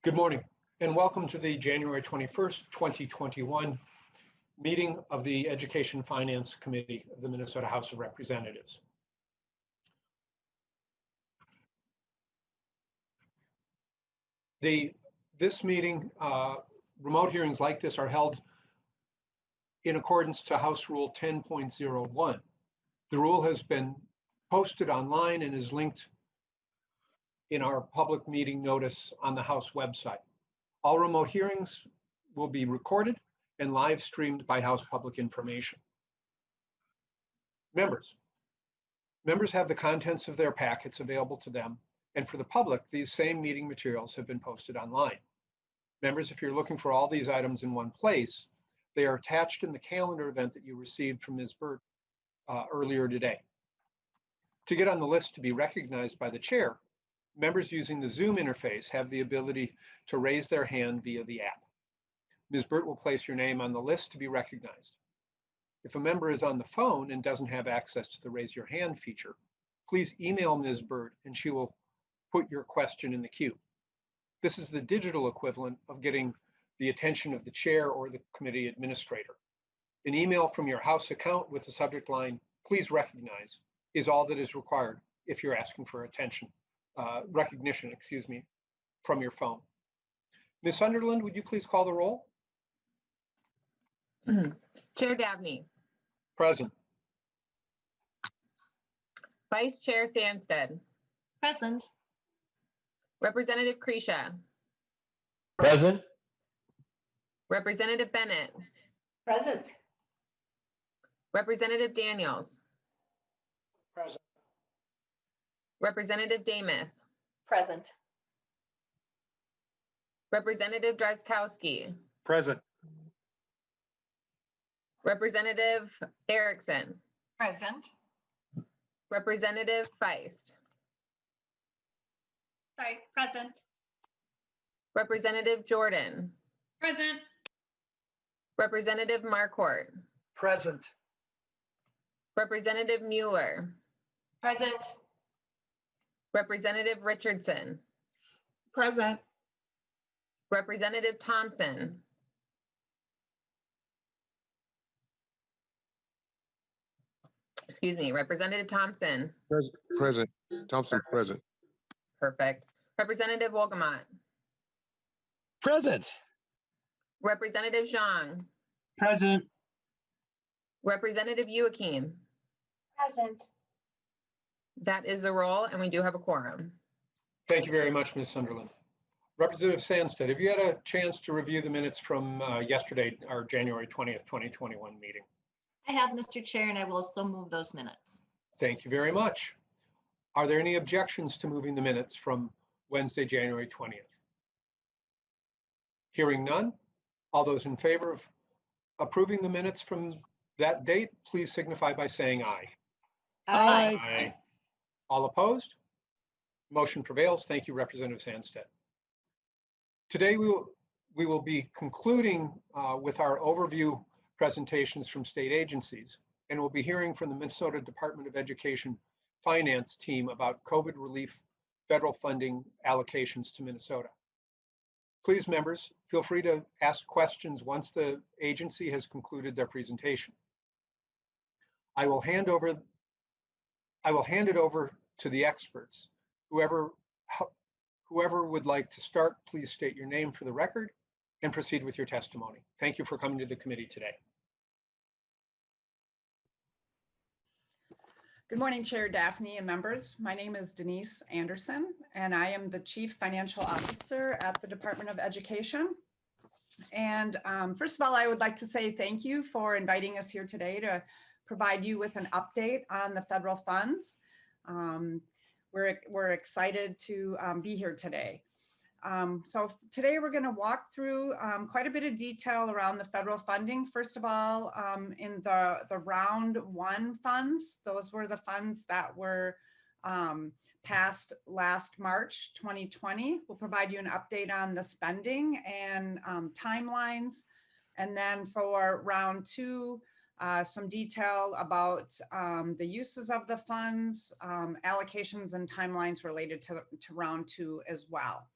Good morning and welcome to the January 21st, 2021 meeting of the Education Finance Committee of the Minnesota House of Representatives. This meeting, remote hearings like this are held in accordance to House Rule 10.01. The rule has been posted online and is linked in our public meeting notice on the House website. All remote hearings will be recorded and live streamed by House Public Information. Members have the contents of their packets available to them, and for the public, these same meeting materials have been posted online. Members, if you're looking for all these items in one place, they are attached in the calendar event that you received from Ms. Burt earlier today. To get on the list to be recognized by the chair, members using the Zoom interface have the ability to raise their hand via the app. Ms. Burt will place your name on the list to be recognized. If a member is on the phone and doesn't have access to the raise your hand feature, please email Ms. Burt and she will put your question in the queue. This is the digital equivalent of getting the attention of the chair or the committee administrator. An email from your House account with the subject line, "Please recognize," is all that is required if you're asking for recognition, from your phone. Ms. Sunderland, would you please call the roll? Chair Dabney. Present. Vice Chair Sandstead. Present. Representative Kresha. Present. Representative Bennett. Present. Representative Daniels. Present. Representative Damath. Present. Representative Drazkowski. Present. Representative Erickson. Present. Representative Feist. Present. Representative Jordan. Present. Representative Marquardt. Present. Representative Mueller. Present. Representative Richardson. Present. Representative Thompson. Excuse me, Representative Thompson. Present. Thompson, present. Perfect. Representative Wolgamott. Present. Representative Zhang. Present. Representative Youakim. Present. That is the roll, and we do have a quorum. Thank you very much, Ms. Sunderland. Representative Sandstead, have you had a chance to review the minutes from yesterday, our January 20th, 2021 meeting? I have, Mr. Chair, and I will still move those minutes. Thank you very much. Are there any objections to moving the minutes from Wednesday, January 20th? Hearing none, all those in favor of approving the minutes from that date, please signify by saying aye. Aye. Aye. All opposed? Motion prevails. Thank you, Representative Sandstead. Today, we will be concluding with our overview presentations from state agencies, and we'll be hearing from the Minnesota Department of Education Finance team about COVID relief federal funding allocations to Minnesota. Please, members, feel free to ask questions once the agency has concluded their presentation. I will hand it over to the experts. Whoever would like to start, please state your name for the record and proceed with your testimony. Thank you for coming to the committee today. Good morning, Chair Daphne and members. My name is Denise Anderson, and I am the Chief Financial Officer at the Department of Education. And first of all, I would like to say thank you for inviting us here today to provide you with an update on the federal funds. We're excited to be here today. So today we're going to walk through quite a bit of detail around the federal funding. First of all, in the round one funds, those were the funds that were passed last March 2020. We'll provide you an update on the spending and timelines. And then for round two, some detail about the uses of the funds, allocations and timelines related to round two as well.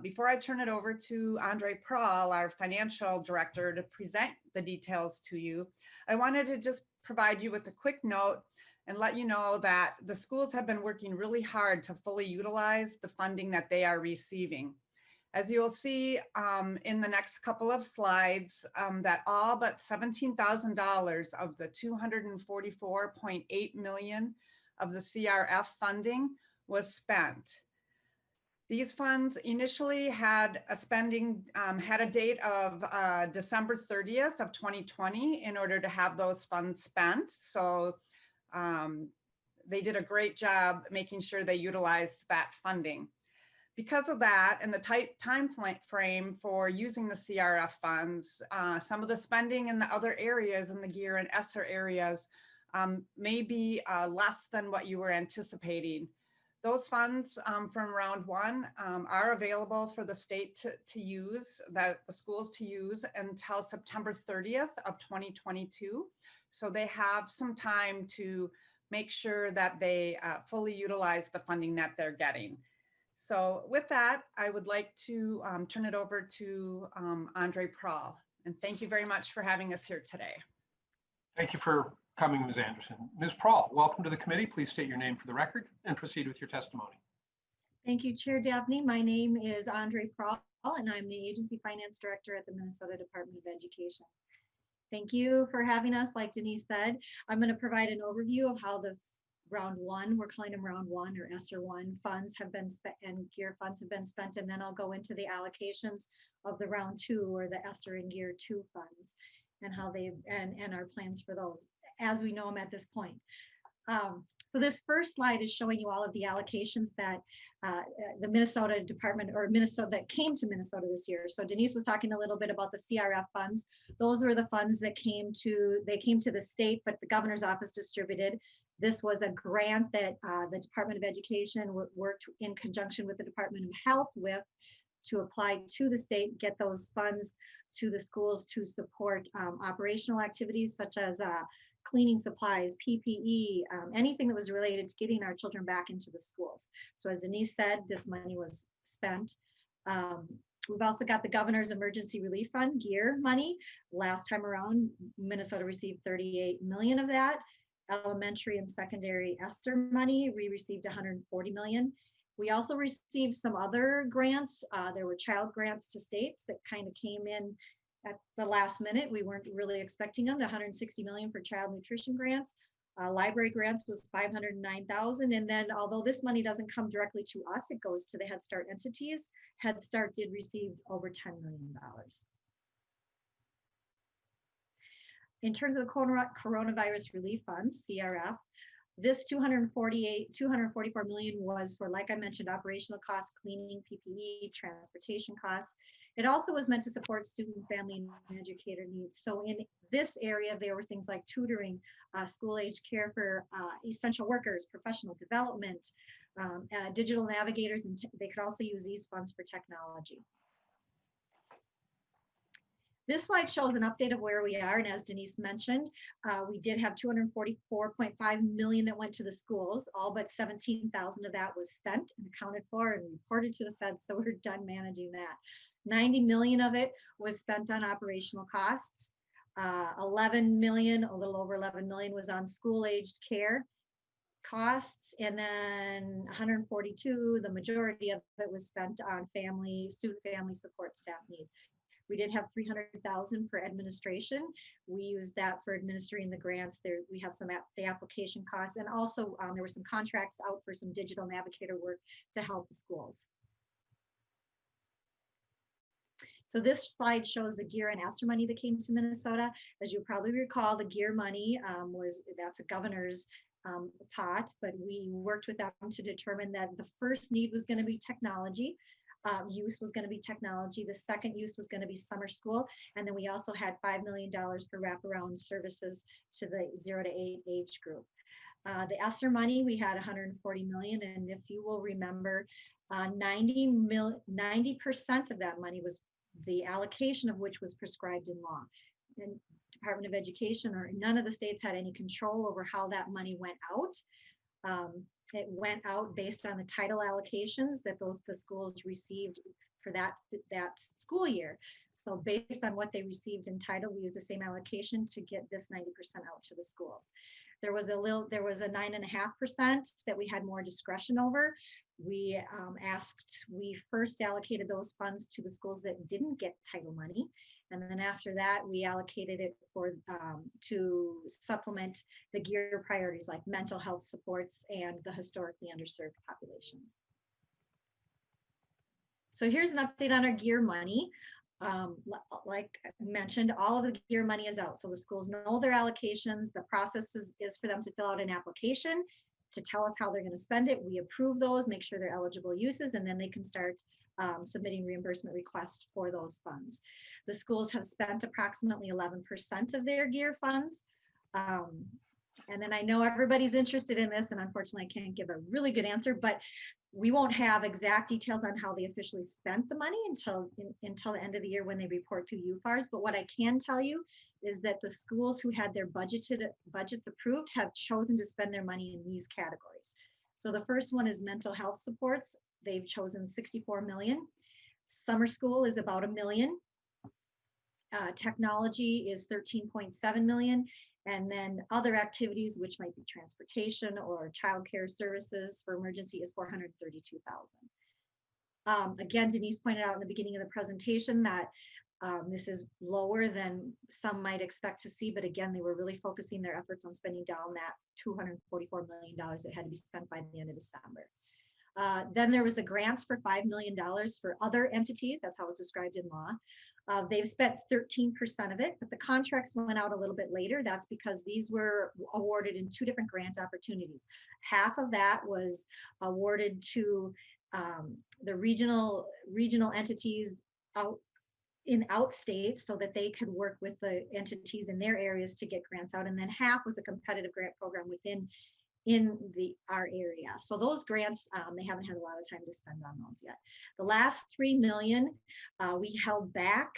Before I turn it over to Andre Prahl, our financial director, to present the details to you, I wanted to just provide you with a quick note and let you know that the schools have been working really hard to fully utilize the funding that they are receiving. As you'll see in the next couple of slides, that all but $17,000 of the $244.8 million of the CRF funding was spent. These funds initially had a spending, had a date of December 30th of 2020 in order to have those funds spent. So they did a great job making sure they utilized that funding. Because of that and the tight time frame for using the CRF funds, some of the spending in the other areas, in the gear and ESSER areas, may be less than what you were anticipating. Those funds from round one are available for the state to use, that the schools to use until September 30th of 2022. So they have some time to make sure that they fully utilize the funding that they're getting. So with that, I would like to turn it over to Andre Prahl. And thank you very much for having us here today. Thank you for coming, Ms. Anderson. Ms. Prahl, welcome to the committee. Please state your name for the record and proceed with your testimony. Thank you, Chair Dabney. My name is Andre Prahl, and I'm the Agency Finance Director at the Minnesota Department of Education. Thank you for having us. Like Denise said, I'm going to provide an overview of how the round one, we're calling them round one or ESSER one funds have been spent and gear funds have been spent. And then I'll go into the allocations of the round two or the ESSER and gear two funds and how they and our plans for those as we know them at this point. So this first slide is showing you all of the allocations that the Minnesota Department or Minnesota that came to Minnesota this year. So Denise was talking a little bit about the CRF funds. Those were the funds that came to the state, but the governor's office distributed. This was a grant that the Department of Education worked in conjunction with the Department of Health with to apply to the state, get those funds to the schools to support operational activities such as cleaning supplies, PPE, anything that was related to getting our children back into the schools. So as Denise said, this money was spent. We've also got the Governor's Emergency Relief Fund, GEAR money. Last time around, Minnesota received 38 million of that. Elementary and secondary ESSER money, we received 140 million. We also received some other grants. There were child grants to states that kind of came in at the last minute. We weren't really expecting them, the 160 million for child nutrition grants. Library grants was 509,000. And then although this money doesn't come directly to us, it goes to the Head Start entities. Head Start did receive over $10 million. In terms of the coronavirus relief funds, CRF, this 244 million was for, like I mentioned, operational costs, cleaning, PPE, transportation costs. It also was meant to support student, family, and educator needs. So in this area, there were things like tutoring, school-age care for essential workers, professional development, digital navigators, and they could also use these funds for technology. This slide shows an update of where we are, and as Denise mentioned, we did have 244.5 million that went to the schools. All but 17,000 of that was spent and accounted for and reported to the feds, so we're done managing that. 90 million of it was spent on operational costs. 11 million, a little over 11 million was on school-aged care costs, and then 142, the majority of it was spent on student family support staff needs. We did have 300,000 for administration. We used that for administering the grants. There, we have some the application costs, and also there were some contracts out for some digital navigator work to help the schools. So this slide shows the GEAR and ESSER money that came to Minnesota. As you probably recall, the GEAR money that's a governor's pot, but we worked with them to determine that the first need was going to be technology. Use was going to be technology. The second use was going to be summer school. And then we also had $5 million for wraparound services to the 0 to 8 age group. The ESSER money, we had 140 million. And if you will remember, 90% of that money was the allocation of which was prescribed in law. And Department of Education or none of the states had any control over how that money went out. It went out based on the title allocations that the schools received that school year. So based on what they received in title, we use the same allocation to get this 90% out to the schools. There was a 9.5% that we had more discretion over. We first allocated those funds to the schools that didn't get title money. And then after that, we allocated it to supplement the GEAR priorities like mental health supports and the historically underserved populations. So here's an update on our GEAR money. Like I mentioned, all of the GEAR money is out. So the schools know their allocations. The process is for them to fill out an application to tell us how they're going to spend it. We approve those, make sure they're eligible uses, and then they can start submitting reimbursement requests for those funds. The schools have spent approximately 11% of their GEAR funds. And then I know everybody's interested in this, and unfortunately I can't give a really good answer, but we won't have exact details on how they officially spent the money until the end of the year when they report to UFARS. But what I can tell you is that the schools who had their budgets approved have chosen to spend their money in these categories. So the first one is mental health supports. They've chosen 64 million. Summer school is about $1 million. Technology is 13.7 million. And then other activities, which might be transportation or childcare services for emergency, is 432,000. Again, Denise pointed out in the beginning of the presentation that this is lower than some might expect to see, but again, they were really focusing their efforts on spending down that $244 million that had to be spent by the end of December. Then there was the grants for $5 million for other entities. That's how it's described in law. They've spent 13% of it, but the contracts went out a little bit later. That's because these were awarded in 2 different grant opportunities. Half of that was awarded to the regional entities outstate so that they could work with the entities in their areas to get grants out. And then half was a competitive grant program within our area. So those grants, they haven't had a lot of time to spend on those yet. The last 3 million we held back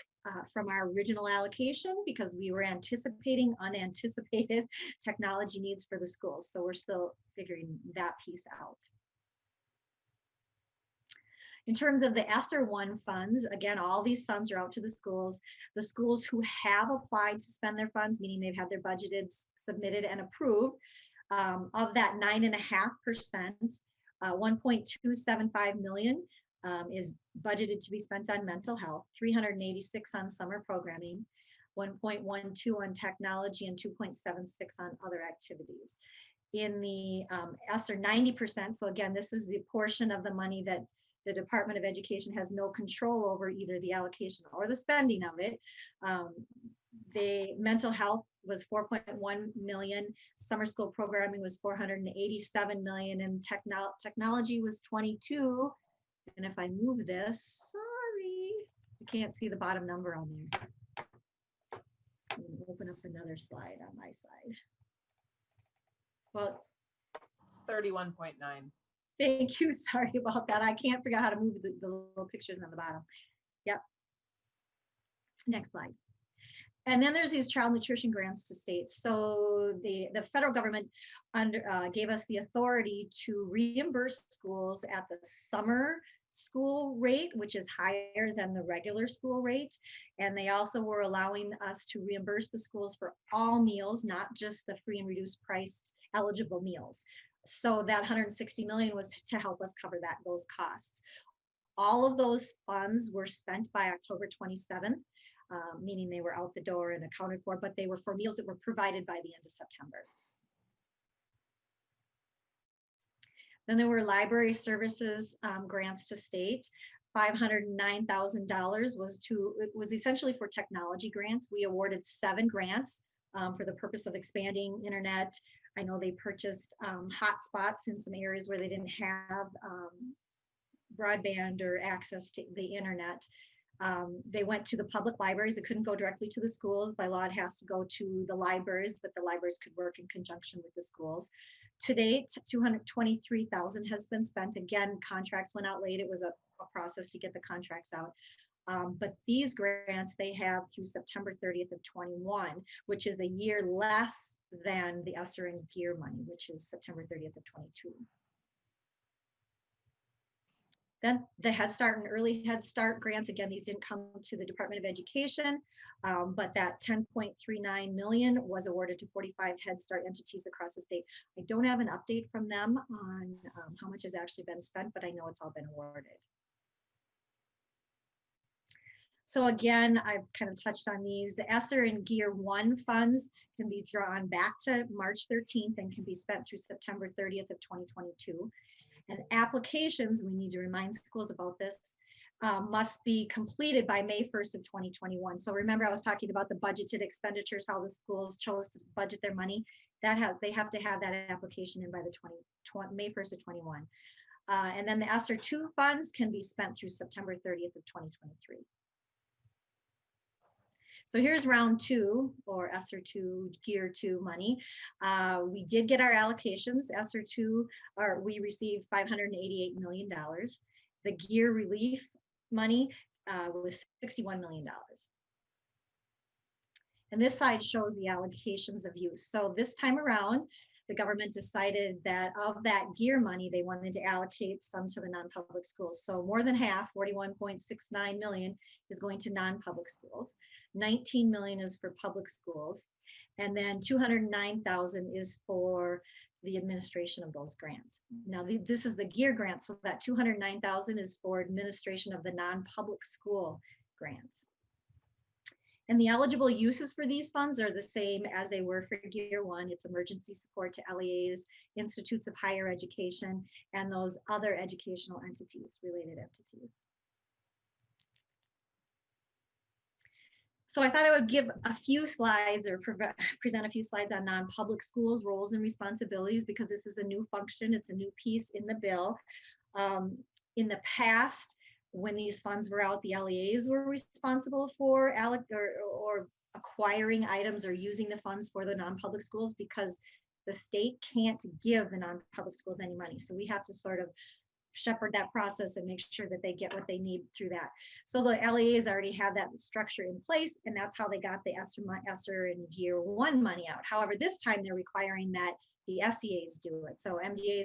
from our original allocation because we were anticipating unanticipated technology needs for the schools. So we're still figuring that piece out. In terms of the ESSER 1 funds, again, all these funds are out to the schools. The schools who have applied to spend their funds, meaning they've had their budgeted, submitted, and approved, of that 9.5%, 1.275 million is budgeted to be spent on mental health, 386 on summer programming, 1.12 on technology, and 2.76 on other activities. In the ESSER 90%, so again, this is the portion of the money that the Department of Education has no control over, either the allocation or the spending of it. The mental health was 4.1 million, summer school programming was 487 million, and technology was 22. And if I move this, sorry, you can't see the bottom number on there. I'm gonna open up another slide on my side. Well, It's 31.9. thank you, sorry about that. I can't figure out how to move the little pictures on the bottom. Yep. Next slide. And then there's these child nutrition grants to states. So the federal government gave us the authority to reimburse schools at the summer school rate, which is higher than the regular school rate. And they also were allowing us to reimburse the schools for all meals, not just the free and reduced priced eligible meals. So that 160 million was to help us cover those costs. All of those funds were spent by October 27th. Meaning they were out the door and accounted for, but they were for meals that were provided by the end of September. Then there were library services grants to state. $509,000 was essentially for technology grants. We awarded 7 grants for the purpose of expanding internet. I know they purchased hotspots in some areas where they didn't have broadband or access to the internet. They went to the public libraries. It couldn't go directly to the schools. By law, it has to go to the libraries, but the libraries could work in conjunction with the schools. To date, $223,000 has been spent. Again, contracts went out late. It was a process to get the contracts out. But these grants they have through September 30th of 21, which is a year less than the ESSER and GEAR money, which is September 30th of 22. Then the Head Start and Early Head Start grants, again, these didn't come to the Department of Education, but that 10.39 million was awarded to 45 Head Start entities across the state. I don't have an update from them on how much has actually been spent, but I know it's all been awarded. So again, I've kind of touched on these. The ESSER and Gear 1 funds can be drawn back to March 13th and can be spent through September 30th of 2022. And applications, we need to remind schools about this, must be completed by May 1st of 2021. So remember, I was talking about the budgeted expenditures, how the schools chose to budget their money. They have to have that application in by the May 1st of 21. And then the ESSER 2 funds can be spent through September 30th of 2023. So here's round 2, or ESSER 2, Gear 2 money. We did get our allocations. ESSER 2, we received $588 million. The Gear relief money was $61 million. And this slide shows the allocations of use. So this time around, the government decided that of that Gear money, they wanted to allocate some to the non-public schools. So more than half, 41.69 million, is going to non-public schools. 19 million is for public schools. And then 209,000 is for the administration of those grants. Now, this is the Gear grant, so that 209,000 is for administration of the non-public school grants. And the eligible uses for these funds are the same as they were for Gear 1. It's emergency support to LEAs, institutes of higher education, and those other educational entities, related entities. So I thought I would give a few slides or present a few slides on non-public schools, roles and responsibilities, because this is a new function. It's a new piece in the bill. In the past, when these funds were out, the LEAs were responsible for or acquiring items or using the funds for the non-public schools, because the state can't give the non-public schools any money. So we have to sort of shepherd that process and make sure that they get what they need through that. So the LEAs already have that structure in place, and that's how they got the ESSER and Gear 1 money out. However, this time they're requiring that the SEAs do it. So MDE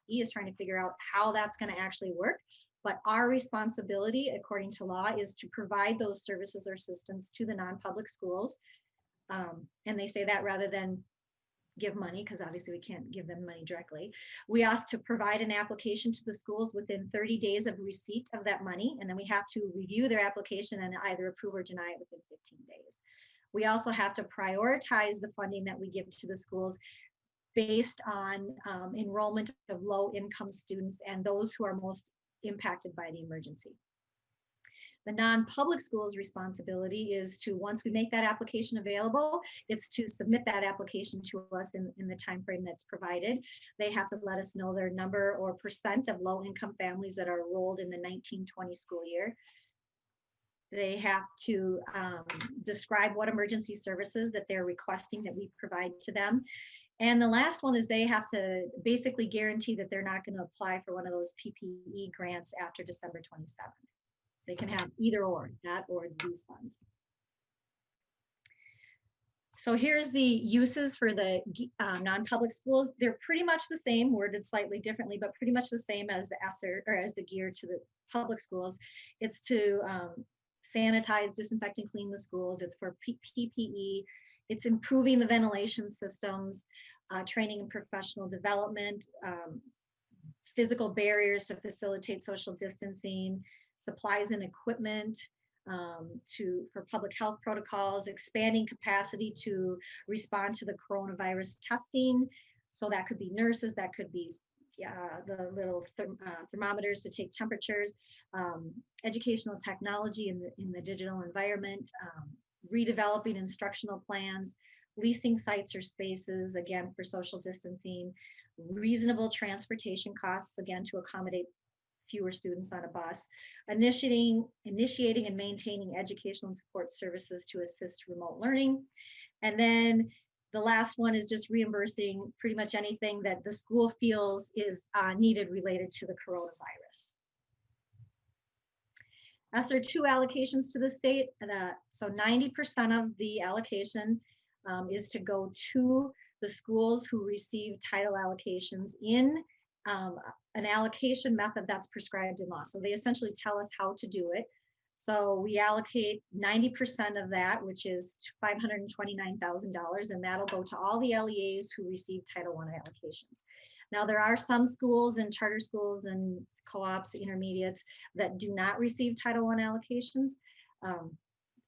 is trying to figure out how that's going to actually work. But our responsibility, according to law, is to provide those services or assistance to the non-public schools. And they say that rather than give money, because obviously we can't give them money directly. We have to provide an application to the schools within 30 days of receipt of that money. And then we have to review their application and either approve or deny it within 15 days. We also have to prioritize the funding that we give to the schools based on enrollment of low-income students and those who are most impacted by the emergency. The non-public schools' responsibility is to, once we make that application available, it's to submit that application to us in the time frame that's provided. They have to let us know their number or percent of low-income families that are enrolled in the 1920 school year. They have to describe what emergency services that they're requesting that we provide to them. And the last one is they have to basically guarantee that they're not going to apply for one of those PPE grants after December 27th. They can have either or, that or these funds. So here's the uses for the non-public schools. They're pretty much the same, worded slightly differently, but pretty much the same as the ESSER or as the Gear to the public schools. It's to sanitize, disinfect, and clean the schools. It's for PPE. It's improving the ventilation systems, training and professional development, physical barriers to facilitate social distancing, supplies and equipment for public health protocols, expanding capacity to respond to the coronavirus testing. So that could be nurses, that could be the little thermometers to take temperatures, educational technology in the digital environment, redeveloping instructional plans, leasing sites or spaces, again, for social distancing, reasonable transportation costs, again, to accommodate fewer students on a bus, initiating and maintaining educational and support services to assist remote learning. And then the last one is just reimbursing pretty much anything that the school feels is needed related to the coronavirus. ESSER 2 allocations to the state, so 90% of the allocation is to go to the schools who receive title allocations in an allocation method that's prescribed in law. So they essentially tell us how to do it. So we allocate 90% of that, which is $529,000, and that'll go to all the LEAs who receive Title I allocations. Now, there are some schools and charter schools and co-ops, intermediates that do not receive Title I allocations.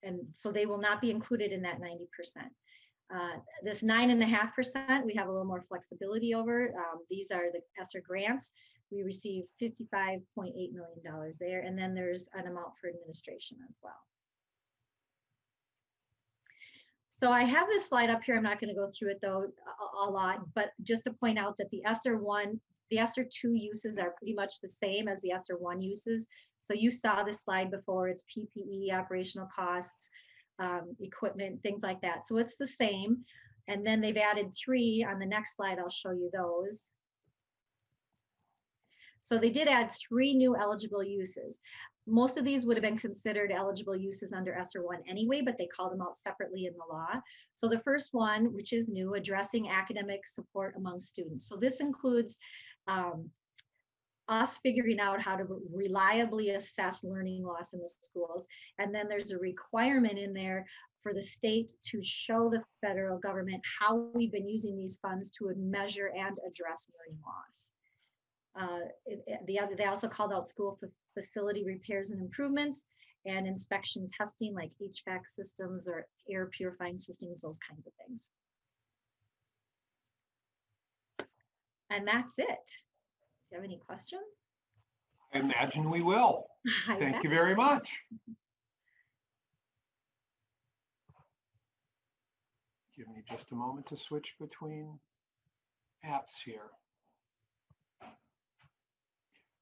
And so they will not be included in that 90%. This 9.5%, we have a little more flexibility over. These are the ESSER grants. We receive $55.8 million there. And then there's an amount for administration as well. So I have this slide up here. I'm not going to go through it though a lot, but just to point out that the ESSER 1, the ESSER 2 uses are pretty much the same as the ESSER 1 uses. So you saw this slide before. It's PPE, operational costs, equipment, things like that. So it's the same. And then they've added 3 on the next slide. I'll show you those. So they did add 3 new eligible uses. Most of these would have been considered eligible uses under ESSER 1 anyway, but they called them out separately in the law. So the first one, which is new, addressing academic support among students. So this includes us figuring out how to reliably assess learning loss in the schools. And then there's a requirement in there for the state to show the federal government how we've been using these funds to measure and address learning loss. They also called out school facility repairs and improvements and inspection testing like HVAC systems or air purifying systems, those kinds of things. And that's it. Do you have any questions? I imagine we will. Thank you very much. Give me just a moment to switch between apps here.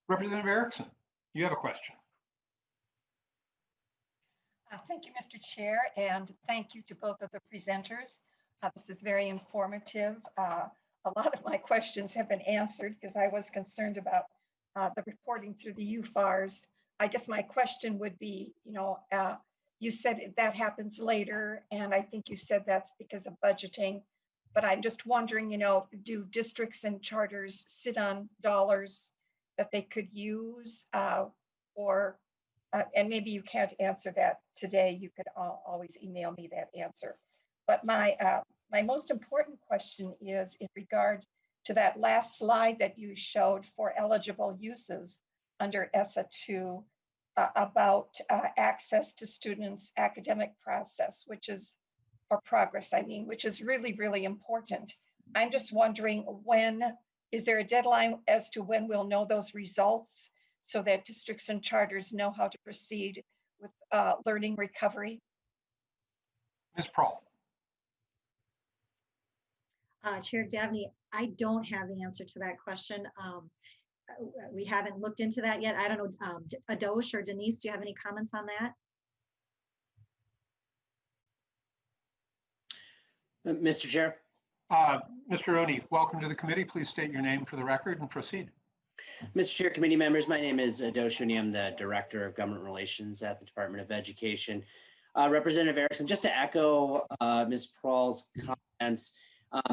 Representative Erickson, you have a question. Thank you, Mr. Chair, and thank you to both of the presenters. This is very informative. A lot of my questions have been answered because I was concerned about the reporting through the UFARs. I guess my question would be, you said that happens later, and I think you said that's because of budgeting, but I'm just wondering, do districts and charters sit on dollars that they could use, and maybe you can't answer that today, you could always email me that answer. But my most important question is in regard to that last slide that you showed for eligible uses under ESSA 2 about access to students' academic process, or progress, which is really, really important. I'm just wondering is there a deadline as to when we'll know those results so that districts and charters know how to proceed with learning recovery? Ms. Prawl. Chair Dabney, I don't have the answer to that question. We haven't looked into that yet. I don't know, Adosh or Denise, do you have any comments on that? Mr. Chair. Mr. Rooney, welcome to the committee. Please state your name for the record and proceed. Mr. Chair, committee members, my name is Adosh Rooney. I'm the Director of Government Relations at the Department of Education. Representative Erickson, just to echo Ms. Prawl's comments,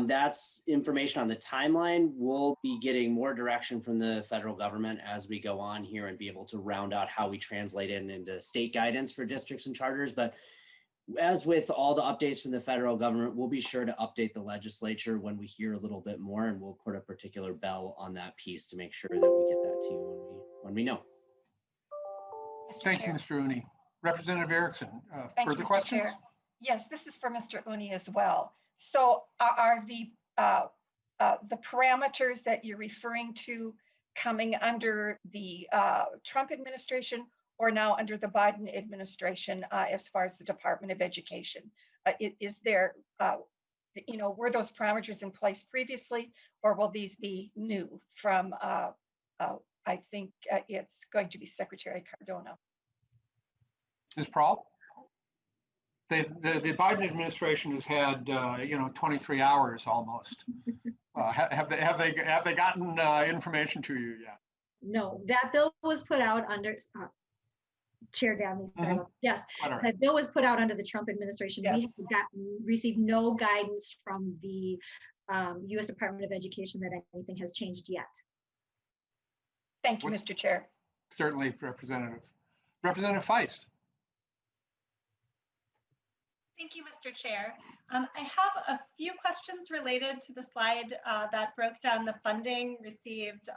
that's information on the timeline. We'll be getting more direction from the federal government as we go on here and be able to round out how we translate it into state guidance for districts and charters. But as with all the updates from the federal government, we'll be sure to update the legislature when we hear a little bit more, and we'll put a particular bell on that piece to make sure that we get that to you when we know. Thank you, Mr. Rooney. Representative Erickson, further questions? Chair. Yes, this is for Mr. Rooney as well. So are the parameters that you're referring to coming under the Trump administration or now under the Biden administration as far as the Department of Education? Is there, were those parameters in place previously, or will these be new from, I think it's going to be Secretary Cardona? Ms. Prawl? The Biden administration has had 23 hours almost. Have they gotten information to you yet? No, that bill was put out under Chair Dabney. Yes, Right. that bill was put out under the Trump administration. Yes. We have received no guidance from the U.S. Department of Education that anything has changed yet. Thank you, What's- Mr. Chair. Certainly, Representative Feist. Thank you, Mr. Chair. I have a few questions related to the slide that broke down the funding received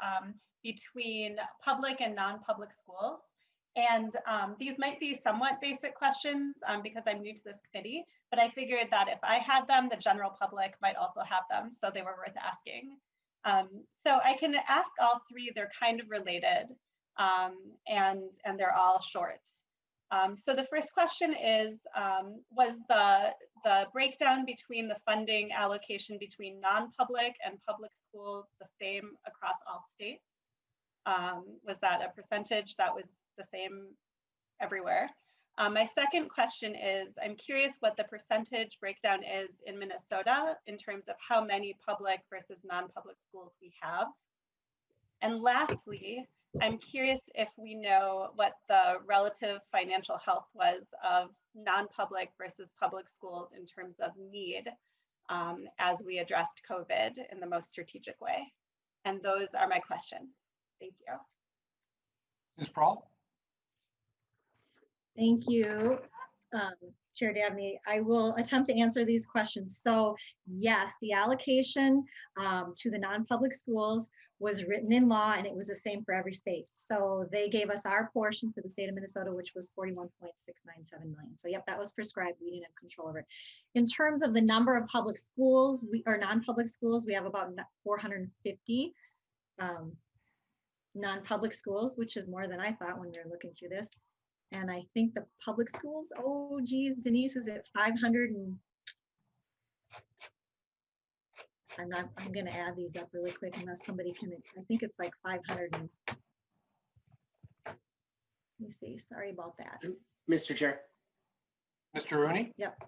between public and non-public schools. And these might be somewhat basic questions because I'm new to this committee, but I figured that if I had them, the general public might also have them, so they were worth asking. So I can ask all three. They're kind of related, and they're all short. So the first question is, was the breakdown between the funding allocation between non-public and public schools the same across all states? Was that a percentage that was the same everywhere? My second question is, I'm curious what the percentage breakdown is in Minnesota in terms of how many public versus non-public schools we have. And lastly, I'm curious if we know what the relative financial health was of non-public versus public schools in terms of need as we addressed COVID in the most strategic way. And those are my questions. Thank you. Ms. Prahl? Thank you, Chair Dabney. I will attempt to answer these questions. So yes, the allocation to the non-public schools was written in law, and it was the same for every state. So they gave us our portion for the state of Minnesota, which was 41.697 million. So yep, that was prescribed. We didn't have control over it. In terms of the number of public schools, or non-public schools, we have about 450 non-public schools, which is more than I thought when we were looking through this. And I think the public schools, oh geez, Denise, is it 500 and I'm gonna add these up really quick unless somebody can, I think it's like 500 and, let me see, sorry about that. Mr. Chair. Mr. Rooney? Yep.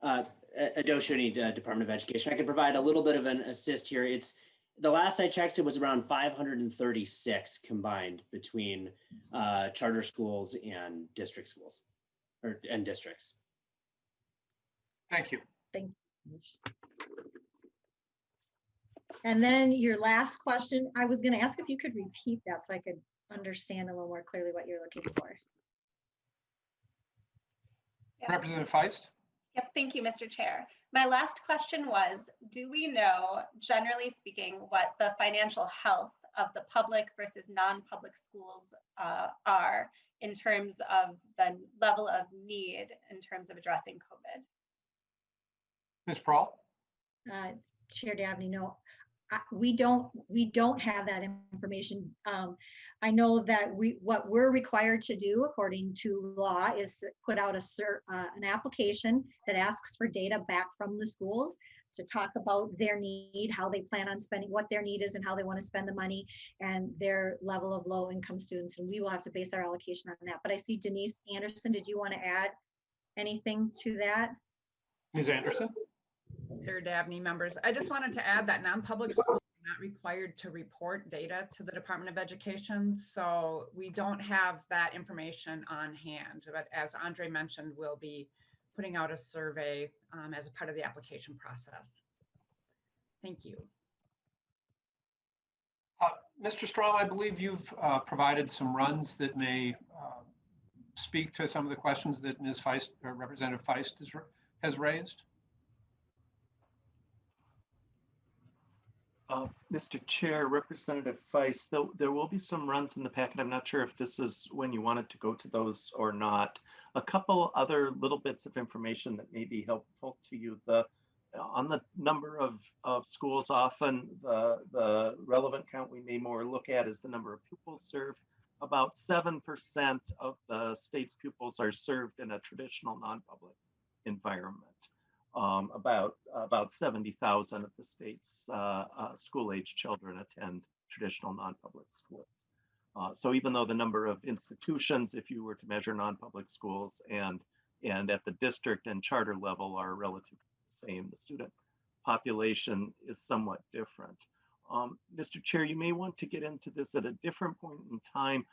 Ado Shuni, Department of Education. I can provide a little bit of an assist here. It's the last I checked, it was around 536 combined between charter schools and district schools, and districts. Thank you. Thank you. And then your last question, I was going to ask if you could repeat that so I could understand a little more clearly what you're looking for. Yep. Representative Feist? Yep, thank you, Mr. Chair. My last question was, do we know, generally speaking, what the financial health of the public versus non-public schools are in terms of the level of need in terms of addressing COVID? Ms. Prahl? Chair Dabney, no, we don't have that information. I know that what we're required to do according to law is put out an application that asks for data back from the schools to talk about their need, how they plan on spending, what their need is and how they want to spend the money and their level of low income students. And we will have to base our allocation on that. But I see Denise Anderson, did you want to add anything to that? Ms. Anderson? Chair Dabney, members, I just wanted to add that non-public schools are not required to report data to the Department of Education, so we don't have that information on hand. But as Andre mentioned, we'll be putting out a survey as a part of the application process. Thank you. Mr. Strom, I believe you've provided some runs that may speak to some of the questions that Ms. Feist, or Representative Feist has raised. Mr. Chair, Representative Feist, there will be some runs in the packet. I'm not sure if this is when you wanted to go to those or not. A couple other little bits of information that may be helpful to you. On the number of schools, often the relevant count we may more look at is the number of pupils served. About 7% of the state's pupils are served in a traditional non-public environment. About 70,000 of the state's school-age children attend traditional non-public schools. So even though the number of institutions, if you were to measure non-public schools and at the district and charter level are relatively the same, the student population is somewhat different. Mr. Chair, you may want to get into this at a different point in time,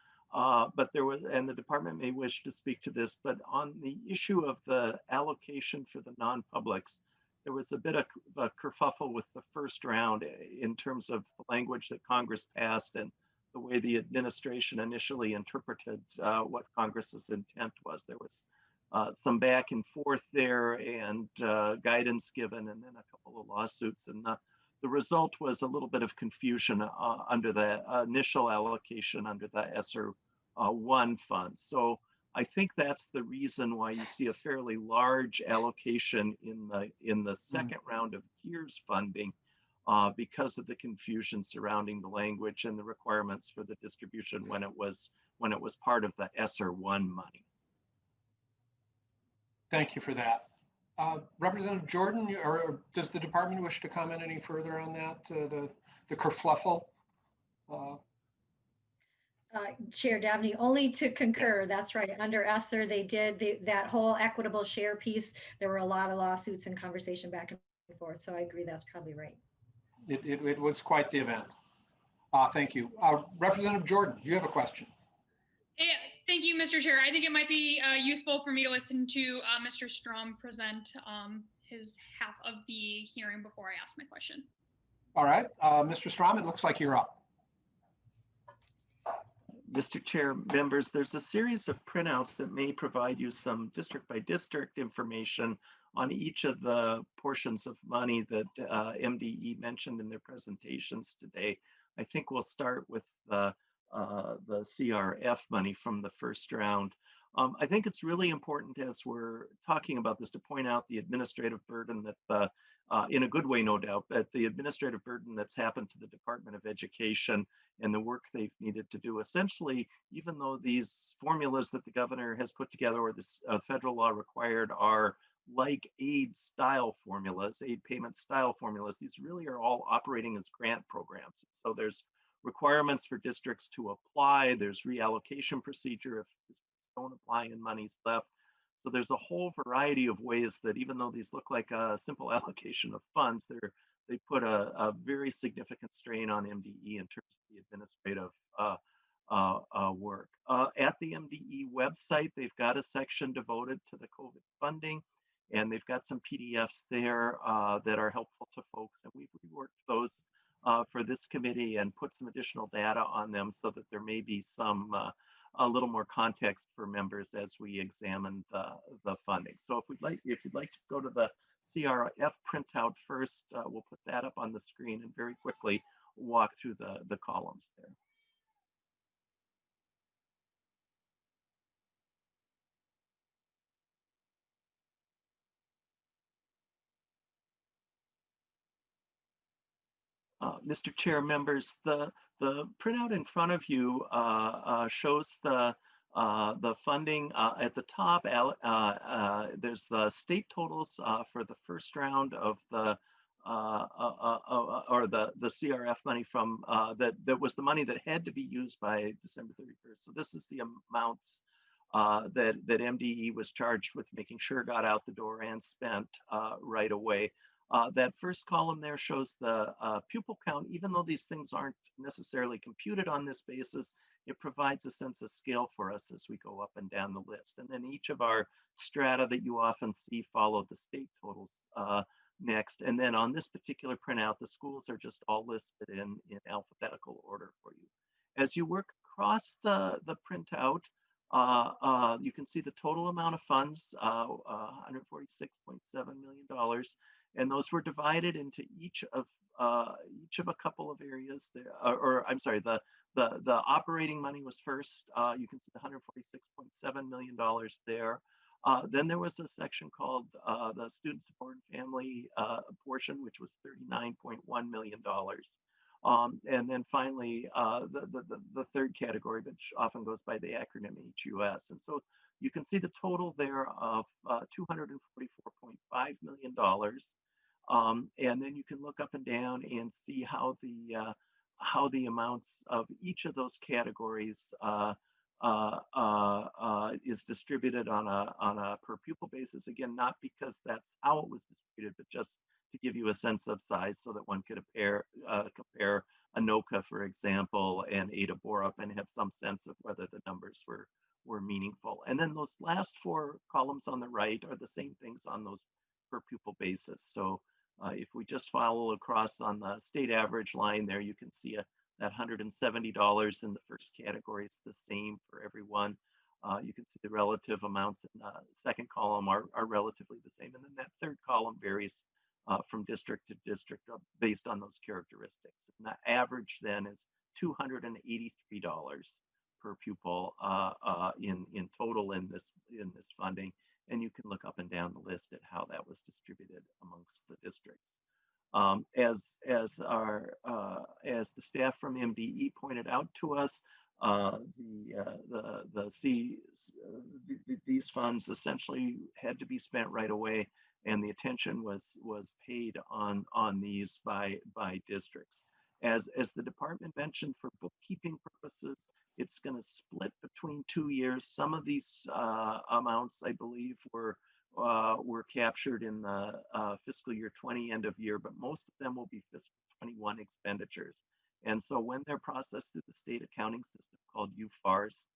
but there was, and the department may wish to speak to this, but on the issue of the allocation for the non-publics, there was a bit of a kerfuffle with the first round in terms of the language that Congress passed and the way the administration initially interpreted what Congress's intent was. There was some back and forth there and guidance given, and then a couple of lawsuits. And the result was a little bit of confusion under the initial allocation under the ESSER 1 fund. So I think that's the reason why you see a fairly large allocation in the second round of CARES funding, because of the confusion surrounding the language and the requirements for the distribution when it was part of the ESSER 1 money. Thank you for that. Representative Jordan, or does the department wish to comment any further on that, the kerfluffle? Chair Dabney, only to concur. That's right. Under ESSER, they did that whole equitable share piece. There were a lot of lawsuits and conversation back and forth. So I agree, that's probably right. It was quite the event. Thank you. Representative Jordan, you have a question. Yeah, thank you, Mr. Chair. I think it might be useful for me to listen to Mr. Strom present his half of the hearing before I ask my question. All right, Mr. Strom, it looks like you're up. Mr. Chair, members, there's a series of printouts that may provide you some district by district information on each of the portions of money that MDE mentioned in their presentations today. I think we'll start with the CRF money from the first round. I think it's really important as we're talking about this to point out the administrative burden that, in a good way, no doubt, but the administrative burden that's happened to the Department of Education and the work they've needed to do. Essentially, even though these formulas that the governor has put together or this federal law required are like aid style formulas, aid payment style formulas, these really are all operating as grant programs. So there's requirements for districts to apply, there's reallocation procedure if districts don't apply and money's left. So there's a whole variety of ways that even though these look like a simple allocation of funds, they put a very significant strain on MDE in terms of the administrative work. At the MDE website, they've got a section devoted to the COVID funding, and they've got some PDFs there that are helpful to folks. And we've reworked those for this committee and put some additional data on them so that there may be some a little more context for members as we examine the funding. So if you'd like to go to the CRF printout first, we'll put that up on the screen and very quickly walk through the columns there. Mr. Chair, members, the printout in front of you shows the funding at the top. There's the state totals for the first round of the CRF money from that was the money that had to be used by December 31st. So this is the amounts that MDE was charged with making sure got out the door and spent right away. That first column there shows the pupil count. Even though these things aren't necessarily computed on this basis, it provides a sense of scale for us as we go up and down the list. And then each of our strata that you often see follow the state totals next. And then on this particular printout, the schools are just all listed in alphabetical order for you. As you work across the printout, you can see the total amount of funds, $146.7 million. And those were divided into each of a couple of areas there, or I'm sorry, the operating money was first. You can see the $146.7 million there. Then there was a section called the student support and family portion, which was $39.1 million. And then finally, the third category, which often goes by the acronym HUS. And so you can see the total there of $244.5 million. And then you can look up and down and see how the amounts of each of those categories is distributed on a per pupil basis. Again, not because that's how it was distributed, but just to give you a sense of size so that one could compare ANOCA, for example, and Ada Borup and have some sense of whether the numbers were meaningful. And then those last four columns on the right are the same things on those per pupil basis. So if we just follow across on the state average line there, you can see That $170 in the first category is the same for everyone. You can see the relative amounts in the second column are relatively the same. And then that third column varies from district to district based on those characteristics. And the average then is $283 per pupil in total in this funding. And you can look up and down the list at how that was distributed amongst the districts. As the staff from MDE pointed out to us, these funds essentially had to be spent right away, and the attention was paid on these by districts. As the department mentioned, for bookkeeping purposes, it's going to split between 2 years. Some of these amounts, I believe, were captured in the fiscal year 20 end of year, but most of them will be fiscal 21 expenditures. And so when they're processed through the state accounting system called UFARS,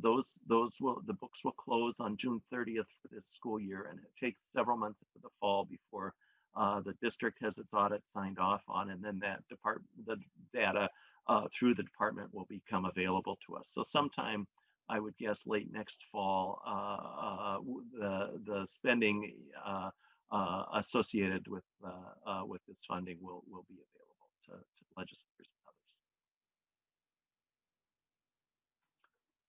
the books will close on June 30th for this school year, and it takes several months into the fall before the district has its audit signed off on, and then the data through the department will become available to us. So sometime, I would guess, late next fall, the spending associated with this funding will be available to legislators and others.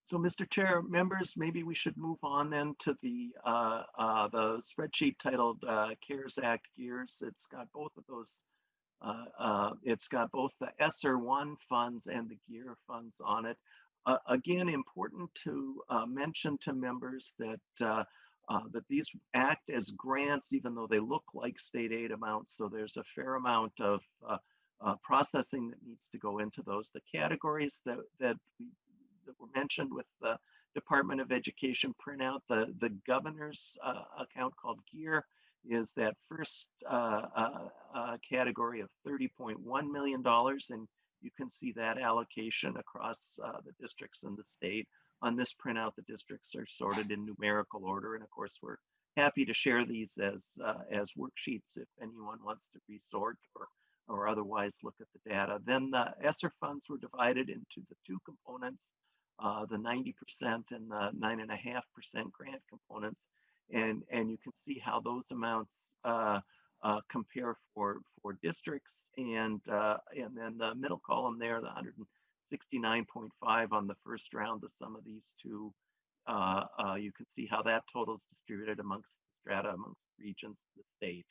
So, Mr. Chair, members, maybe we should move on then to the spreadsheet titled CARES Act GEARS. It's got both of those. It's got both the ESSER 1 funds and the GEAR funds on it. Again, important to mention to members that that these act as grants, even though they look like state aid amounts. So there's a fair amount of processing that needs to go into those. The categories that were mentioned with the Department of Education printout, the governor's account called GEAR is that first category of $30.1 million, and you can see that allocation across the districts in the state. On this printout, the districts are sorted in numerical order, and of course, we're happy to share these as worksheets if anyone wants to resort or otherwise look at the data. Then the ESSER funds were divided into the two components, the 90% and the 9.5% grant components, and you can see how those amounts compare for districts, and then the middle column there, the 169.5 on the first round, the sum of these two, you can see how that total is distributed amongst the strata, amongst regions of the state.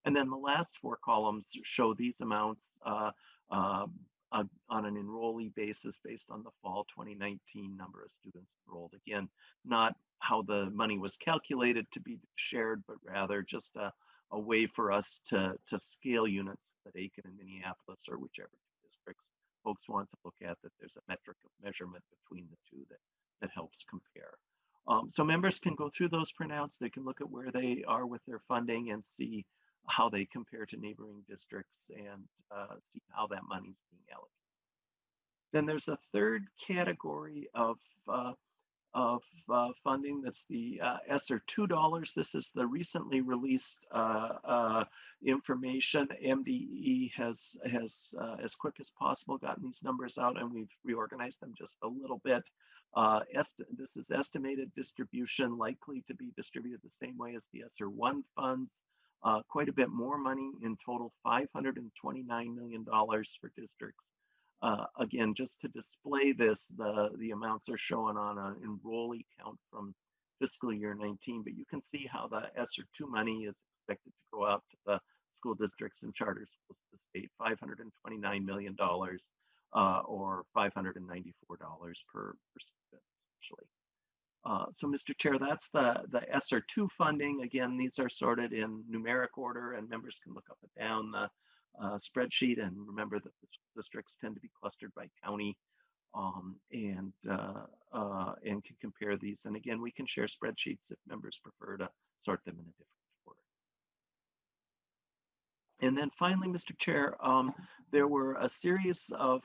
And then the last four columns show these amounts on an enrollee basis based on the fall 2019 number of students enrolled. Again, not how the money was calculated to be shared, but rather just a way for us to scale units at Aiken and Minneapolis, or whichever districts folks want to look at, that there's a metric of measurement between the two that helps compare. So members can go through those printouts. They can look at where they are with their funding and see how they compare to neighboring districts and see how that money is being allocated. Then there's a third category of funding, that's the ESSER $2. This is the recently released information. MDE has as quick as possible gotten these numbers out, and we've reorganized them just a little bit. This is estimated distribution, likely to be distributed the same way as the ESSER 1 funds. Quite a bit more money in total, $529 million for districts. Again, just to display this, the amounts are shown on an enrollee count from fiscal year 19, but you can see how the ESSER 2 money is expected to go out to the school districts and charter schools of the state, $529 million or $594 per student, essentially. So, Mr. Chair, that's the ESSER 2 funding. Again, these are sorted in numeric order, and members can look up and down the spreadsheet, and remember that the school districts tend to be clustered by county, and can compare these. And again, we can share spreadsheets if members prefer to sort them in a different order. And then finally, Mr. Chair, there were a series of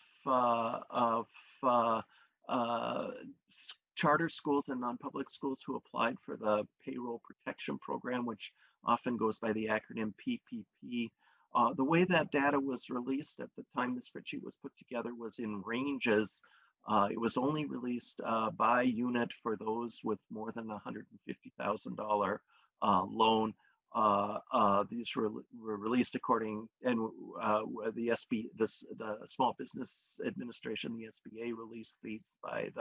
charter schools and non-public schools who applied for the payroll protection program, which often goes by the acronym PPP. The way that data was released at the time the spreadsheet was put together was in ranges. It was only released by unit for those with more than $150,000 loan. These were released according, and the Small Business Administration, the SBA, released these by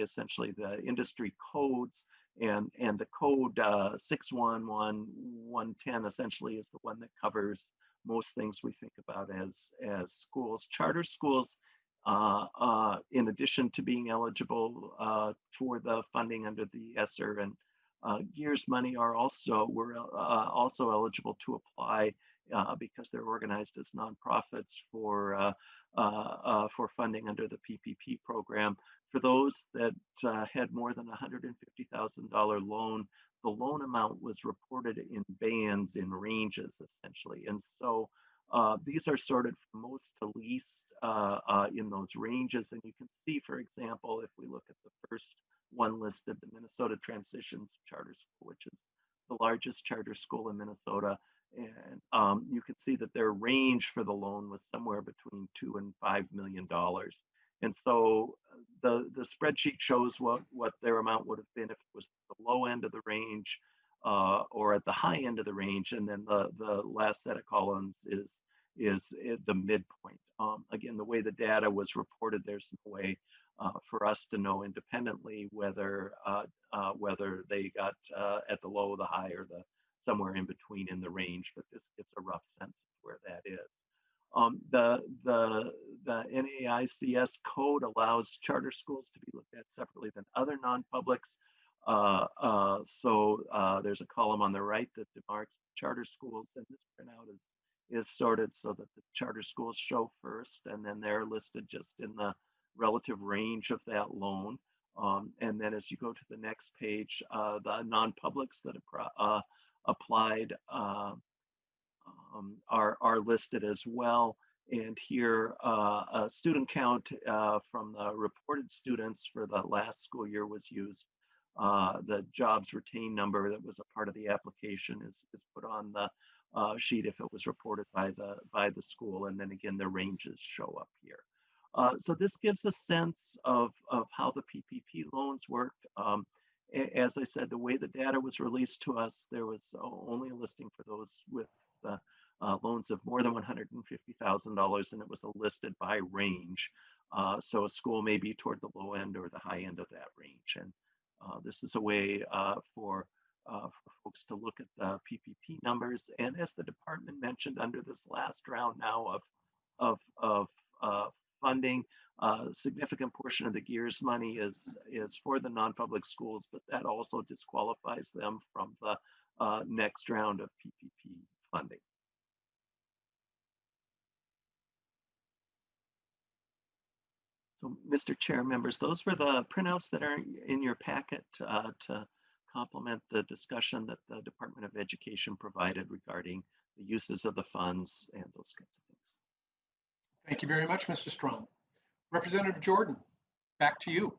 essentially the industry codes, and the code 611110 essentially is the one that covers most things we think about as schools. Charter schools, in addition to being eligible for the funding under the ESSER and GEARS money, were also eligible to apply because they're organized as nonprofits for funding under the PPP program. For those that had more than $150,000 loan, the loan amount was reported in bands, in ranges, essentially. And so these are sorted from most to least in those ranges. And you can see, for example, if we look at the first one listed, the Minnesota Transitions Charter School, which is the largest charter school in Minnesota. And you can see that their range for the loan was somewhere between $2 and $5 million. And so the spreadsheet shows what their amount would have been if it was the low end of the range or at the high end of the range. And then the last set of columns is the midpoint. Again, the way the data was reported, there's no way for us to know independently whether they got at the low, the high, or the somewhere in between in the range, but this gives a rough sense of where that is. The NAICS code allows charter schools to be looked at separately than other non-publics. So there's a column on the right that demarks charter schools, and this printout is sorted so that the charter schools show first, and then they're listed just in the relative range of that loan. And then as you go to the next page, the non-publics that applied are listed as well. And here, a student count from the reported students for the last school year was used. The jobs retained number that was a part of the application is put on the sheet if it was reported by the school. And then again, the ranges show up here. So this gives a sense of how the PPP loans worked. As I said, the way the data was released to us, there was only a listing for those with loans of more than $150,000, and it was listed by range. So a school may be toward the low end or the high end of that range. And this is a way for folks to look at the PPP numbers. And as the department mentioned, under this last round now of funding, a significant portion of the GEARS money is for the non-public schools, but that also disqualifies them from the next round of PPP funding. So, Mr. Chair, members, those were the printouts that are in your packet to complement the discussion that the Department of Education provided regarding the uses of the funds and those kinds of things. Thank you very much, Mr. Strom. Representative Jordan, back to you.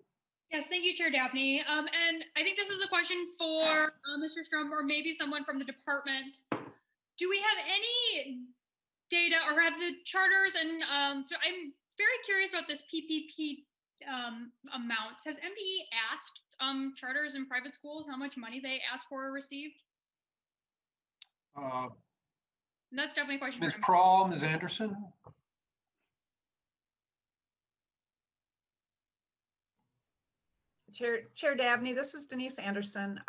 Yes, thank you, Chair Dabney. And I think this is a question for Mr. Strom or maybe someone from the department. Do we have any data or have the charters, and I'm very curious about this PPP amounts. Has MBE asked charters and private schools how much money they asked for or received? That's definitely a question. Ms. Prawl, Ms. Anderson? Chair Dabney, this is Denise Anderson.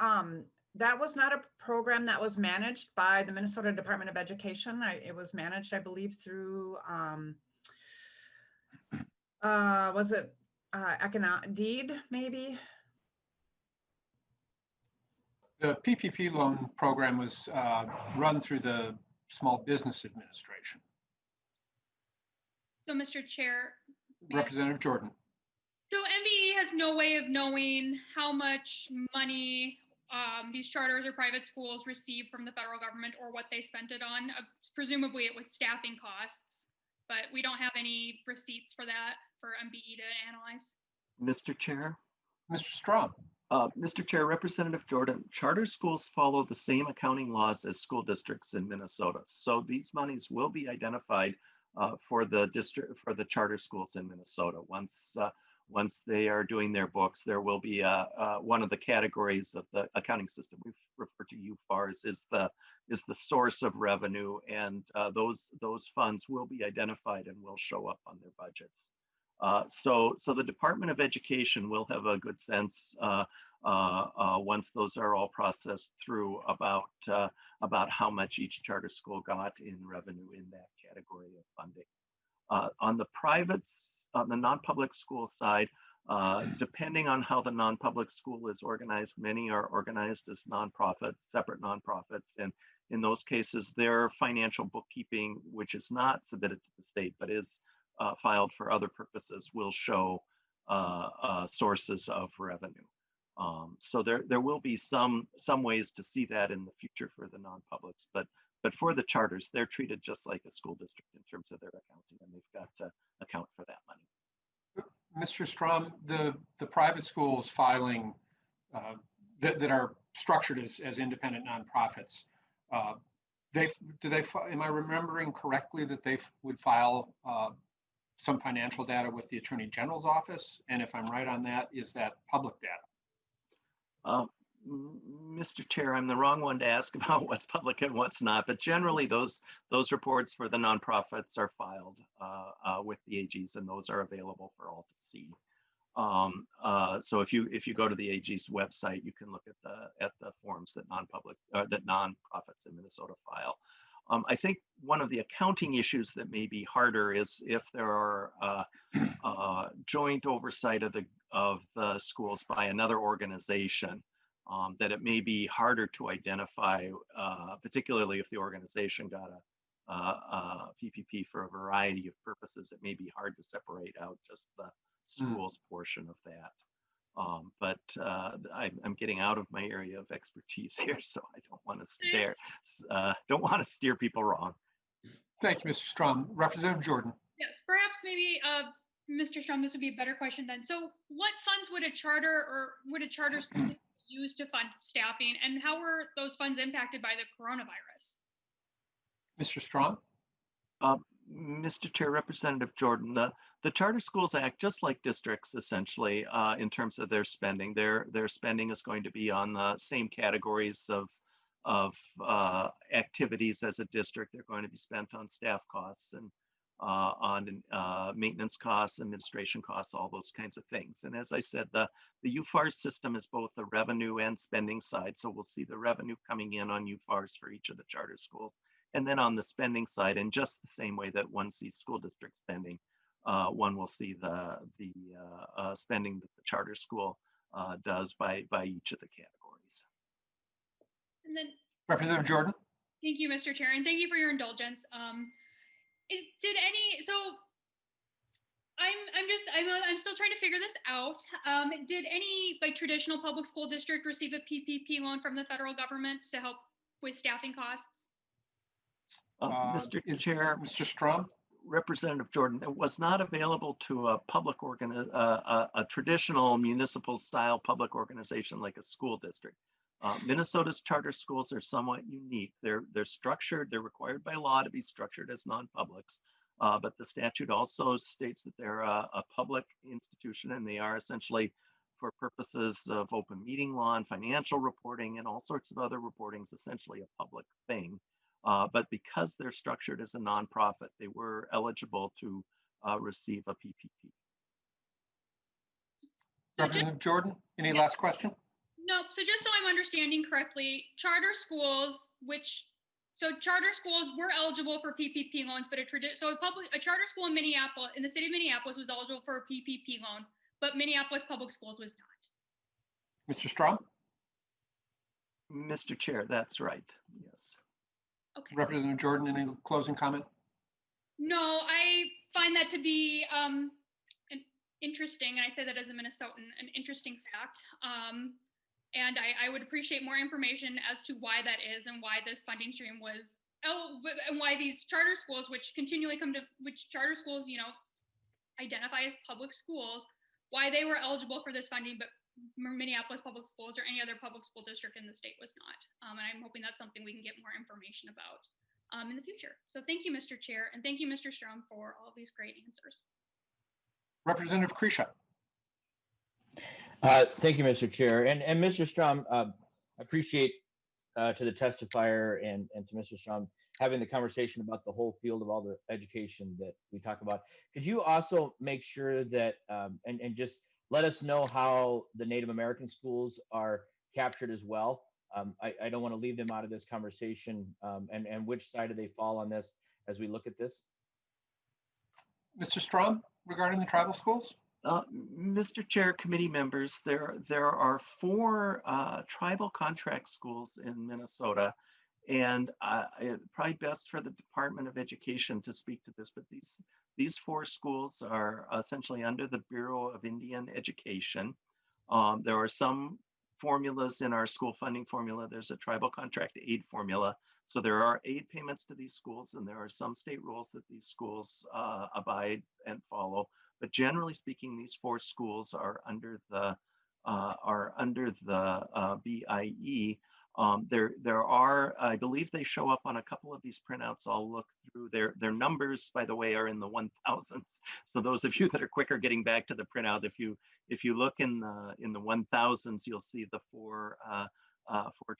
That was not a program that was managed by the Minnesota Department of Education. It was managed, I believe, through, was it economic deed, maybe? The PPP loan program was run through the Small Business Administration. So, Mr. Chair. Representative Jordan. So MBE has no way of knowing how much money these charters or private schools receive from the federal government or what they spent it on. Presumably it was staffing costs, but we don't have any receipts for that for MBE to analyze. Mr. Chair? Mr. Strom. Mr. Chair, Representative Jordan, charter schools follow the same accounting laws as school districts in Minnesota. So these monies will be identified for the charter schools in Minnesota. Once they are doing their books, there will be one of the categories of the accounting system we refer to UFARs is the source of revenue, and those funds will be identified and will show up on their budgets. So the Department of Education will have a good sense once those are all processed through about how much each charter school got in revenue in that category of funding. On the non-public school side, depending on how the non-public school is organized, many are organized as nonprofits, separate nonprofits, and in those cases, their financial bookkeeping, which is not submitted to the state but is filed for other purposes, will show sources of revenue. So there will be some ways to see that in the future for the non-publics, but for the charters, they're treated just like a school district in terms of their accounting, and they've got to account for that money. Mr. Strom, the private schools filing that are structured as independent nonprofits, am I remembering correctly that they would file some financial data with the Attorney General's office? And if I'm right on that, is that public data? Mr. Chair, I'm the wrong one to ask about what's public and what's not, but generally those reports for the nonprofits are filed with the AGs, and those are available for all to see. So if you go to the AG's website, you can look at the forms that nonprofits in Minnesota file. I think one of the accounting issues that may be harder is if there are joint oversight of the schools by another organization, that it may be harder to identify, particularly if the organization got a PPP for a variety of purposes. It may be hard to separate out just the schools portion of that. But I'm getting out of my area of expertise here, so I don't want to steer people wrong. Thank you, Mr. Strom. Representative Jordan. Yes, perhaps maybe Mr. Strom, this would be a better question then. So what funds would a charter school use to fund staffing, and how were those funds impacted by the coronavirus? Mr. Strom. Mr. Chair, Representative Jordan, the Charter Schools Act, just like districts, essentially, in terms of their spending, their spending is going to be on the same categories of activities as a district. They're going to be spent on staff costs and on maintenance costs, administration costs, all those kinds of things. And as I said, the UFARS system is both the revenue and spending side. So we'll see the revenue coming in on UFARS for each of the charter schools. And then on the spending side, in just the same way that one sees school district spending, one will see the spending that the charter school does by each of the categories. And then, Representative Jordan. Thank you, Mr. Chair, and thank you for your indulgence. I'm still trying to figure this out. Did any traditional public school district receive a PPP loan from the federal government to help with staffing costs? Mr. Chair, Mr. Strom, Representative Jordan, it was not available to a a traditional municipal style public organization like a school district. Minnesota's charter schools are somewhat unique. They're structured, they're required by law to be structured as non-publics, but the statute also states that they're a public institution, and they are essentially, for purposes of open meeting law and financial reporting and all sorts of other reportings, essentially a public thing. But because they're structured as a nonprofit, they were eligible to receive a PPP. Representative Jordan, any last question? No, so just so I'm understanding correctly, charter schools were eligible for PPP loans, but a charter school in Minneapolis, in the city of Minneapolis, was eligible for a PPP loan, but Minneapolis Public Schools was not. Mr. Strom? Mr. Chair, that's right, yes. Okay. Representative Jordan, any closing comment? No, I find that to be interesting, and I say that as a Minnesotan, an interesting fact. And I would appreciate more information as to why that is and why this funding stream was, and why these charter schools, which charter schools, identify as public schools, why they were eligible for this funding, but Minneapolis Public Schools or any other public school district in the state was not. And I'm hoping that's something we can get more information about in the future. So thank you, Mr. Chair, and thank you, Mr. Strom, for all these great answers. Representative Krisha. Thank you, Mr. Chair. And Mr. Strom, appreciate to the testifier and to Mr. Strom having the conversation about the whole field of all the education that we talk about. Could you also make sure that, and just let us know how the Native American schools are captured as well? I don't want to leave them out of this conversation, and which side do they fall on this as we look at this? Mr. Strom, regarding the tribal schools? Mr. Chair, committee members, there are 4 tribal contract schools in Minnesota, and it's probably best for the Department of Education to speak to this, but these 4 schools are essentially under the Bureau of Indian Education. There are some formulas in our school funding formula. There's a tribal contract aid formula. So there are aid payments to these schools, and there are some state rules that these schools abide and follow. But generally speaking, these 4 schools are under the BIE. There are, I believe they show up on a couple of these printouts. I'll look through their numbers, by the way, are in the 1000s. So those of you that are quicker getting back to the printout, if you look in the 1000s, you'll see the 4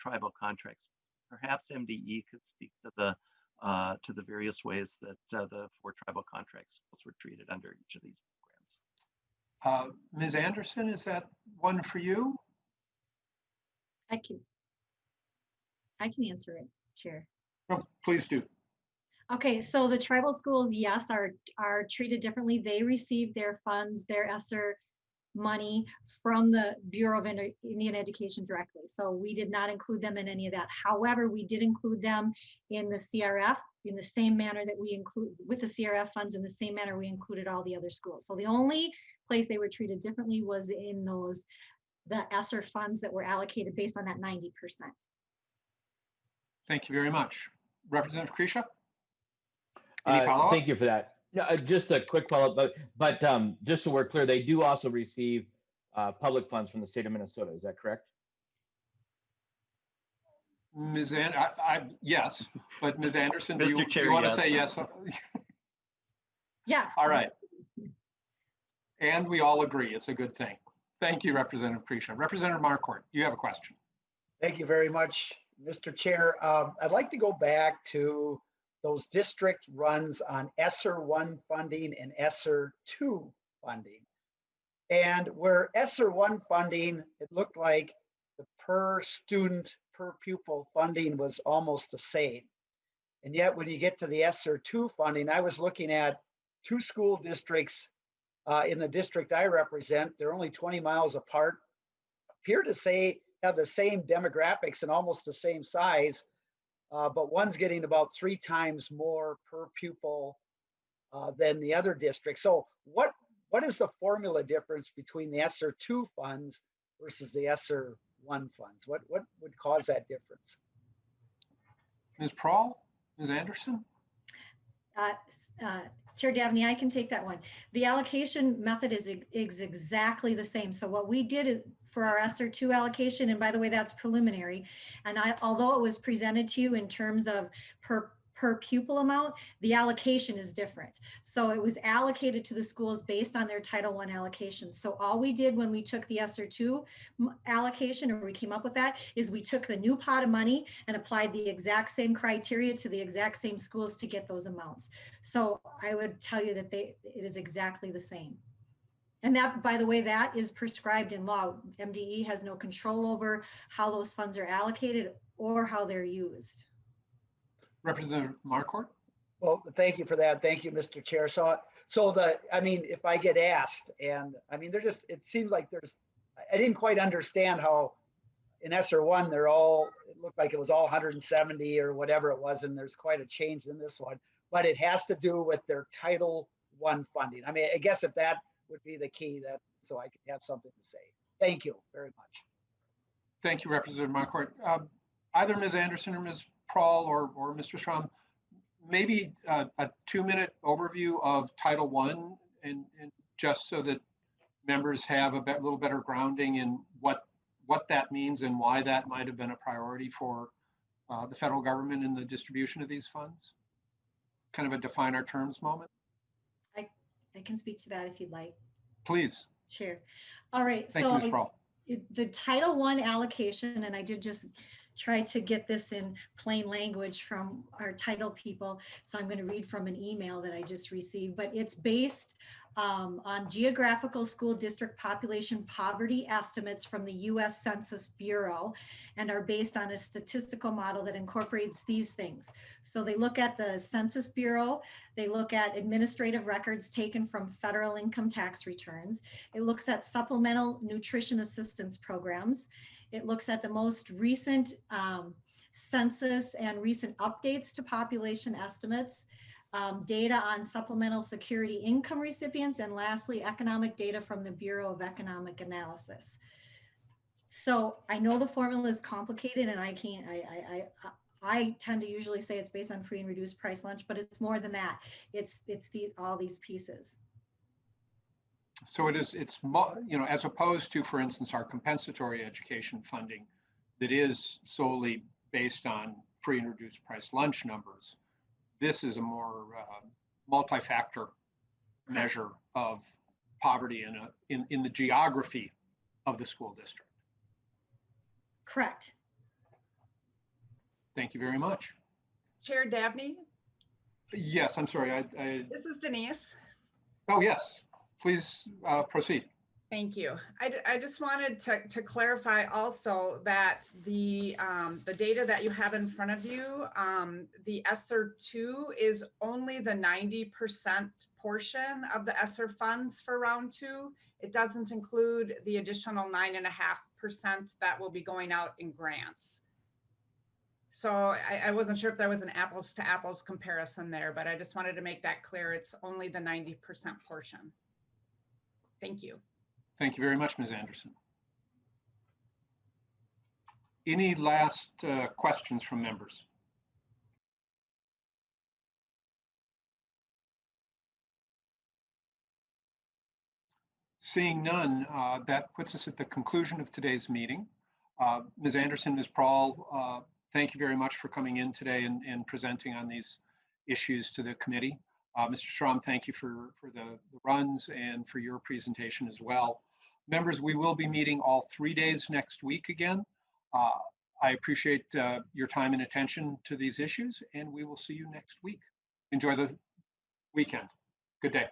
tribal contracts. Perhaps MDE could speak to the various ways that the 4 tribal contract schools were treated under each of these programs. Ms. Anderson, is that one for you? I can answer it, Chair. Oh, please do. Okay, so the tribal schools, yes, are treated differently. They receive their funds, their ESSER money from the Bureau of Indian Education directly. So we did not include them in any of that. However, we did include them in the CRF in the same manner that we include with the CRF funds, in the same manner we included all the other schools. So the only place they were treated differently was in the ESSER funds that were allocated based on that 90%. Thank you very much. Representative Krisha? Any follow-up? Thank you for that. No, just a quick follow-up, but just so we're clear, they do also receive public funds from the state of Minnesota. Is that correct? Ms. Yes, but Ms. Anderson, do Mr. you Chair, want to yes. say yes? Yes. All right. And we all agree it's a good thing. Thank you, Representative Krisha. Representative Marquardt, you have a question. Thank you very much, Mr. Chair. I'd like to go back to those district runs on ESSER 1 funding and ESSER 2 funding. And where ESSER 1 funding, it looked like the per student, per pupil funding was almost the same. And yet when you get to the ESSER 2 funding, I was looking at 2 school districts in the district I represent. They're only 20 miles apart, appear to have the same demographics and almost the same size. But one's getting about 3 times more per pupil than the other district. So what is the formula difference between the ESSER 2 funds versus the ESSER 1 funds? What would cause that difference? Ms. Prawl, Ms. Anderson? Chair Dabney, I can take that one. The allocation method is exactly the same. So what we did for our ESSER 2 allocation, and by the way, that's preliminary, and although it was presented to you in terms of per pupil amount, the allocation is different. So it was allocated to the schools based on their Title I allocation. So all we did when we took the ESSER 2 allocation, or we came up with that, is we took the new pot of money and applied the exact same criteria to the exact same schools to get those amounts. So I would tell you that it is exactly the same. And that, by the way, that is prescribed in law. MDE has no control over how those funds are allocated or how they're used. Representative Marquardt? Well, thank you for that. Thank you, Mr. Chair. So if I get asked, and I mean, it seems like I didn't quite understand how in ESSER 1, it looked like it was all 170 or whatever it was, and there's quite a change in this one, but it has to do with their Title I funding. I mean, I guess if that would be the key, so I could have something to say. Thank you very much. Thank you, Representative Marquardt. Either Ms. Anderson or Ms. Prawl or Mr. Strom, maybe a 2-minute overview of Title I, and just so that members have a little better grounding in what that means and why that might have been a priority for the federal government in the distribution of these funds? Kind of a define our terms moment? I can speak to that if you'd like. Please. Chair. All right. Thank you, Ms. So Prohl. the Title I allocation, and I did just try to get this in plain language from our title people. So I'm going to read from an email that I just received, but it's based on geographical school district population poverty estimates from the US Census Bureau, and are based on a statistical model that incorporates these things. So they look at the Census Bureau, they look at administrative records taken from federal income tax returns. It looks at supplemental nutrition assistance programs. It looks at the most recent census and recent updates to population estimates, data on supplemental security income recipients, and lastly, economic data from the Bureau of Economic Analysis. So I know the formula is complicated, and I tend to usually say it's based on free and reduced price lunch, but it's more than that. It's all these pieces. So it's as opposed to, for instance, our compensatory education funding that is solely based on free and reduced price lunch numbers. This is a more multi-factor measure of poverty in the geography of the school district. Correct. Thank you very much. Chair Dabney, Yes, I'm sorry. this is Denise. Oh, yes. Please proceed. Thank you. I just wanted to clarify also that the data that you have in front of you, the ESSER 2 is only the 90% portion of the ESSER funds for round 2. It doesn't include the additional 9.5% that will be going out in grants. So I wasn't sure if there was an apples to apples comparison there, but I just wanted to make that clear. It's only the 90% portion. Thank you. Thank you very much, Ms. Anderson. Any last questions from members? Seeing none, that puts us at the conclusion of today's meeting. Ms. Anderson, Ms. Prohl, thank you very much for coming in today and presenting on these issues to the committee. Mr. Strom, thank you for the runs and for your presentation as well. Members, we will be meeting all 3 days next week again. I appreciate your time and attention to these issues, and we will see you next week. Enjoy the weekend. Good day.